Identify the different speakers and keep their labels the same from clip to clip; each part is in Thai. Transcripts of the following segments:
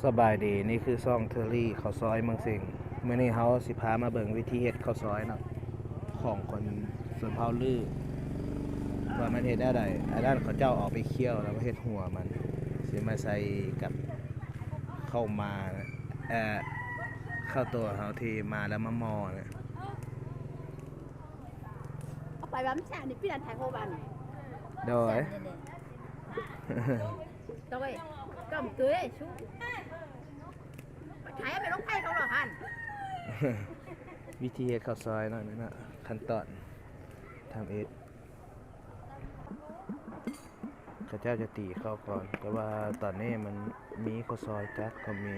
Speaker 1: สบายดีนี่คือซ่องเทอรี่ข้าวซอยเมืองสิงห์มื้อนี้เฮาสิพามาเบิ่งวิธีเฮ็ดข้าวซอยเนาะของคนส่วนเผาลือว่ามันเฮ็ดได้ใดอันนั้นเขาเจ้าออกไปเคี่ยวแล้วก็เฮ็ดหัวมันสิมาใส่กับข้าวมานะข้าวตัวเฮาที่มาแล้วมามอนะ
Speaker 2: bài bấm sàn thì biết là thằng hồ bằng
Speaker 1: โดย
Speaker 2: rồi cầm cưới ấy chú thấy mày đóng tay không rồi hẳn
Speaker 1: วิธีเฮ็ดข้าวซอยเนาะนี่นะขั้นตอนทำเองเขาเจ้าจะตีข้าวก่อนแต่ว่าตอนนี้มันมีข้าวซอยจักก็มี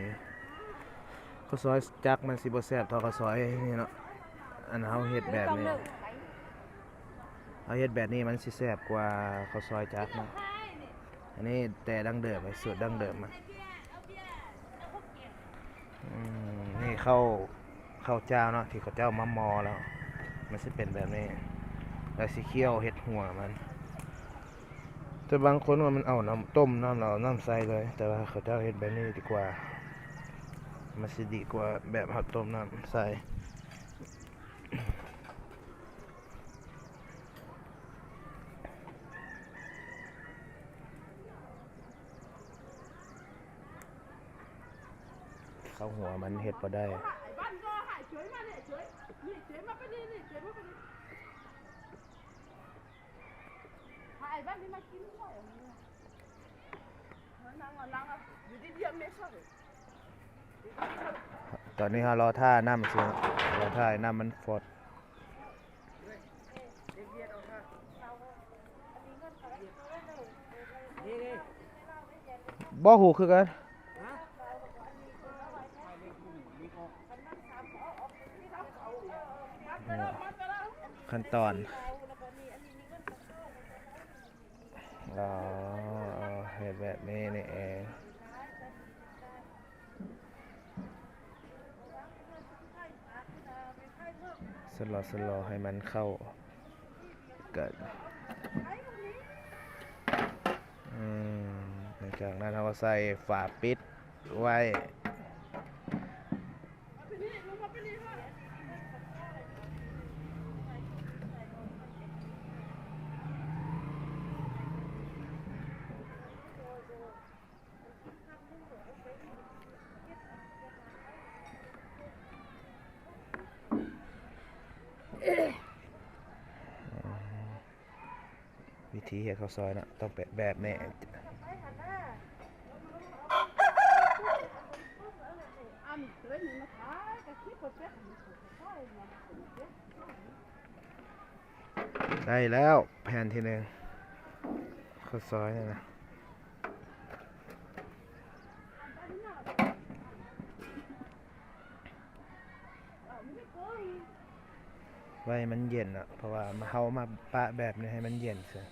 Speaker 1: ข้าวซอยจักมันสิบ่แซ่บเท่าข้าวซอยนี่เนาะอันเฮาเฮ็ดแบบนี้มันสิแซ่บกว่าข้าวซอยจักเนาะอันนี้แต่ดั้งเดิมไอ้สูตรดั้งเดิมมันนี่ข้าวเจ้าเนาะที่เขาเจ้ามามอแล้วมันสิเป็นแบบนี้แล้วสิเคี่ยวเฮ็ดหัวมันแต่บางคนว่ามันเอาน้ำต้มน้ำเราน้ำใส่เลยแต่ว่าเขาเจ้าเฮ็ดแบบนี้ดีกว่ามันสิดีกว่าแบบเฮาต้มน้ำใส่ข้าวหัวมันเฮ็ดบ่ได้ตอนนี้เรารอท่าน้ำสิรอท่าน้ำมันฟดบ่หูคือกันขั้นตอนเห็ดแบบนี้นี่เองสลอให้มันเข้ากันหลังจากนั้นเราก็ใส่ฝาปิดไว้วิธีเฮ็ดข้าวซอยนะต้องแบบนี้ได้แล้วแผ่นที่หนึ่งข้าวซอยนี่นะไว้มันเย็นอ่ะเพราะว่าเฮามาปะแบบนี้ให้มันเย็นเสีย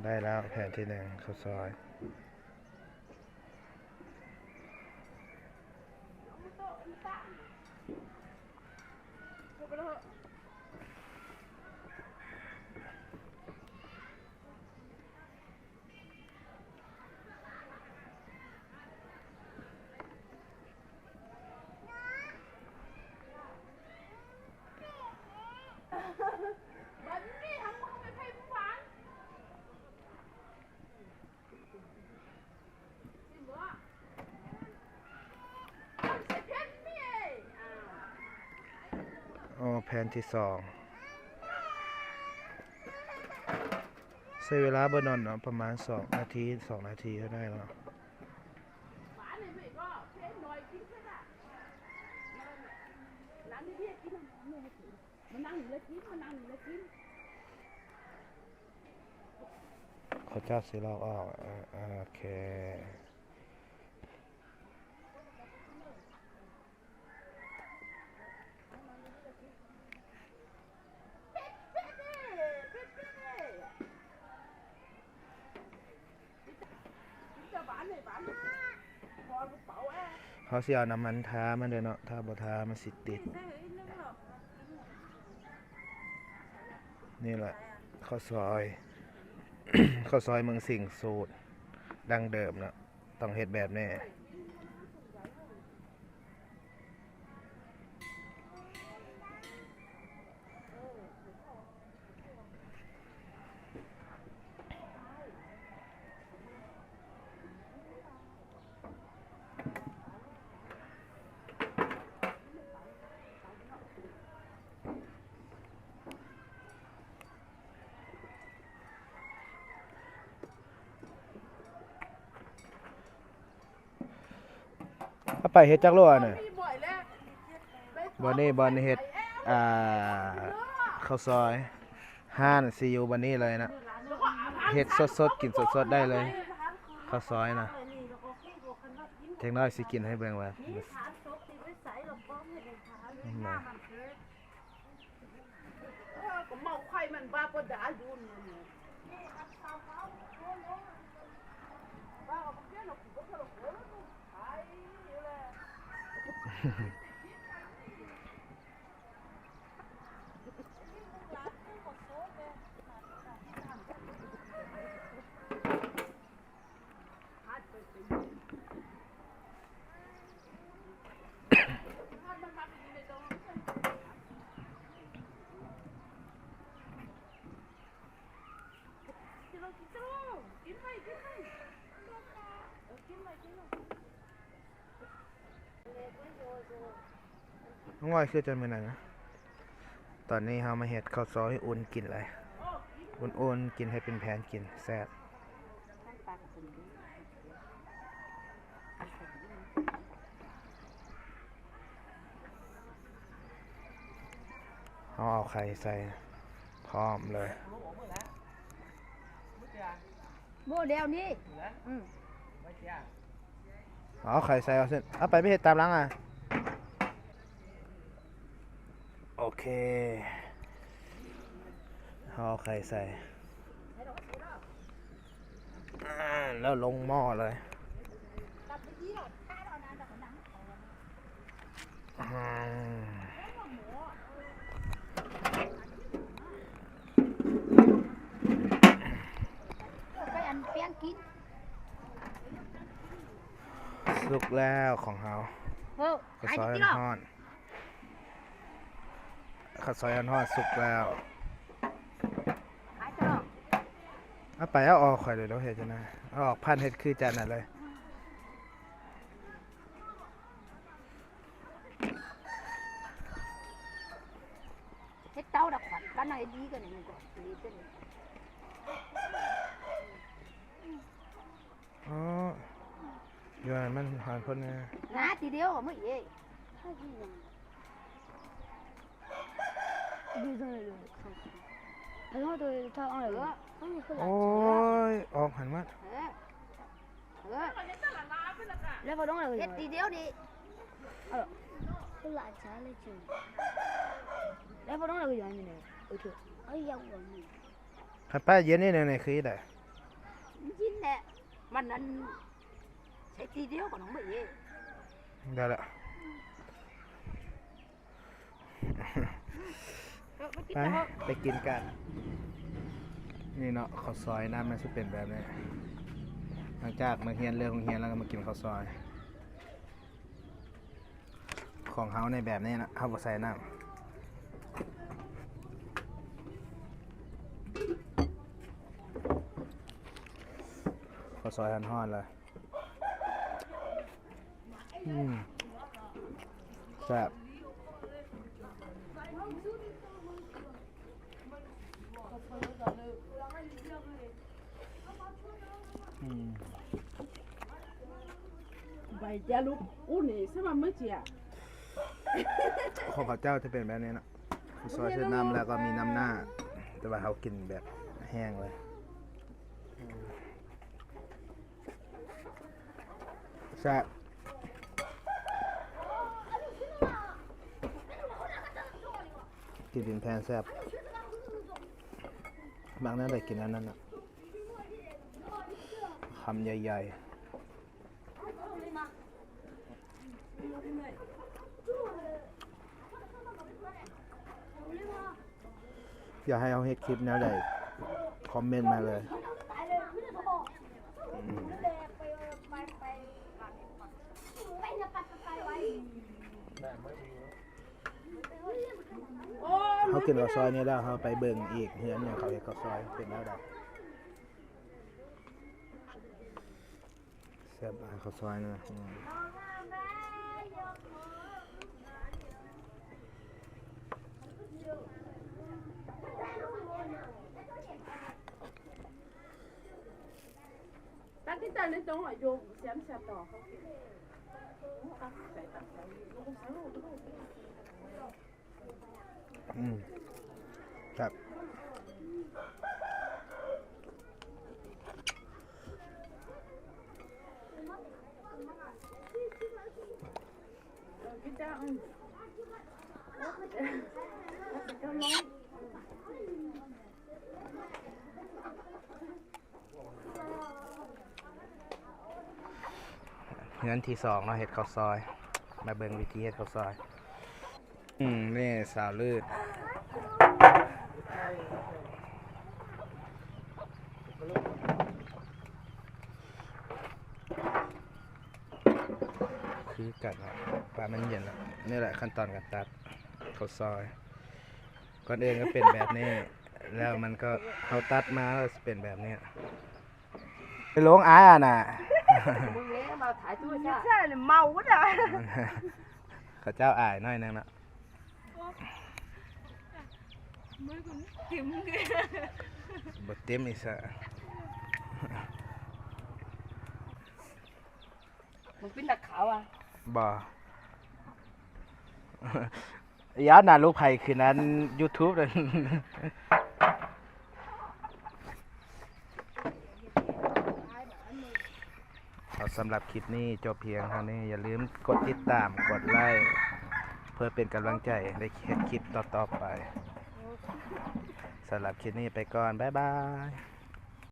Speaker 1: ได้แล้วแผ่นที่หนึ่งข้าวซอยแผ่นที่สองใช้เวลาบ่นอนเนาะประมาณ2 นาทีก็ได้แล้วเขาเจ้าสิเราออกโอเคเขาสิเอาน้ำมันทามันเด้อเนาะถ้าบ่ทามันสิติด นี่แหละข้าวซอย ข้าวซอยเมืองสิงห์สูตรดั้งเดิมนะต้องเฮ็ดแบบนี้เอาไปเฮ็ดจักโลอ่ะเนี่ยบ่นี่บ่นี่เฮ็ดอ่าข้าวซอยห้านซีอูบันนี้เลยนะเฮ็ดสดๆกินสดๆได้เลยข้าวซอยนะเทคโนโลยีสิกินให้เบิ่งว่ามา
Speaker 2: ก็เมาไข่มันบ้าก็ด่าอยู่นี่บ้าก็บ่เกี่ยวหรอกบ่เกี่ยวหรอกไอ้นี่แหละ
Speaker 1: น้องอ้อยคือจังมื้อนั้นนะตอนนี้เฮามาเฮ็ดข้าวซอยอุ่นกินเลยอุ่นๆกินให้เป็นแผ่นกินแซ่บเอาไข่ใส่พร้อมเลย
Speaker 2: โมเดลนี้
Speaker 1: เอาไข่ใส่เอาเส้นเอาไปไม่เห็ดตามหลังอ่ะโอเคเอาไข่ใส่แล้วลงหม้อเลยอืม
Speaker 2: ไปอันเปียงกิน
Speaker 1: สุกแล้วของเฮา
Speaker 2: เฮ้อ
Speaker 1: ข้าว
Speaker 2: หาย
Speaker 1: ซอย
Speaker 2: ดิหรอ
Speaker 1: ห่อนข้าวซอยห่อนสุกแล้ว
Speaker 2: หายดิหรอ
Speaker 1: เอาไปเอาออกข่อยเลยแล้วเห็ดจะนะเอาออกพันเห็ดคือจานนั้นเลย
Speaker 2: เฮ็ดเต้าดอกขวัญกันหน่อยดีกันนี่ก็ดีขึ้น
Speaker 1: อ๋ออยู่นั่นมันหอนคนเนี่ย
Speaker 2: นะทีเดียวก็ไม่เอ้ย
Speaker 1: โอ้ยออกหันมา
Speaker 2: แล้วพอต้องอะไรเฮ็ดทีเดียวดิ
Speaker 3: แล้วพอต้องเราอย่างนี้เนี่ยเอ้ยยังวันนี้
Speaker 1: ขันป้าเย็นนี่เนี่ยคือได้
Speaker 2: ยินแหละมันนั้นใช้ทีเดียวก็น้องไม่เอ้ย
Speaker 1: ได้ละไปไปกินกัน นี่เนาะข้าวซอยน้ำมันจะเป็นแบบนี้หลังจากมาเฮียนเรื่องของเฮียนแล้วก็มากินข้าวซอย ของเฮาในแบบนี้นะเฮาบ่ใส่น้ำข้าวซอยห่อนๆเลยแซ่บ
Speaker 4: ใบจาลูกอู้นี่ใช่ไหมเมื่อกี้
Speaker 1: ของข้าวเจ้าจะเป็นแบบนี้นะข้าวซอยเส้นน้ำแล้วก็มีน้ำหน้า แต่ว่าเขากินแบบแห้งเลยแซ่บกินเป็นแพนแซ่บบางนั้นได้กินอันนั้นนะคำใหญ่ๆ อยากให้เอาเฮ็ดคลิปแนวใดคอมเมนต์มาเลยอืมเขากินข้าวซอยนี่แล้วเขาไปเบิ่งอีกเฮือนอย่างเขาเฮ็ดข้าวซอยเป็นแนวใดแซ่บข้าวซอยนะ
Speaker 4: 但你在那种啊，有先不先到好？
Speaker 1: อืมครับ
Speaker 4: 你这样，我这个龙。
Speaker 1: เงินที่2เนาะเฮ็ดข้าวซอย มาเบิ่งวิธีเฮ็ดข้าวซอยนี่สาวลืดคือกัดเนาะปลามันเย็นแล้วนี่แหละขั้นตอนการตัดข้าวซอยก่อนอื่นก็เป็นแบบนี้ แล้วมันก็เขาตัดมาแล้วเป็นแบบนี้ไปลงอ้ายอ่ะน่ะ
Speaker 2: มึงเลี้ยมาถ่ายตัวจ้า
Speaker 3: ใช่เลยเมาก็ได้
Speaker 1: ข้าเจ้าอายหน้อยนึงนะ
Speaker 3: มือคุณจิ้มเลย
Speaker 1: บดเต็มอีกซะ
Speaker 2: มึงเป็นนักข่าวอ่ะ
Speaker 1: บ่ ยาวหน้าลูกไผ่คืนนั้น YouTube เลย สำหรับคลิปนี้จบเพียงเท่านี้อย่าลืมกดติดตามกดไลค์เพื่อเป็นกำลังใจในคลิปต่อๆไปสำหรับคลิปนี้ไปก่อน บ๊ายบาย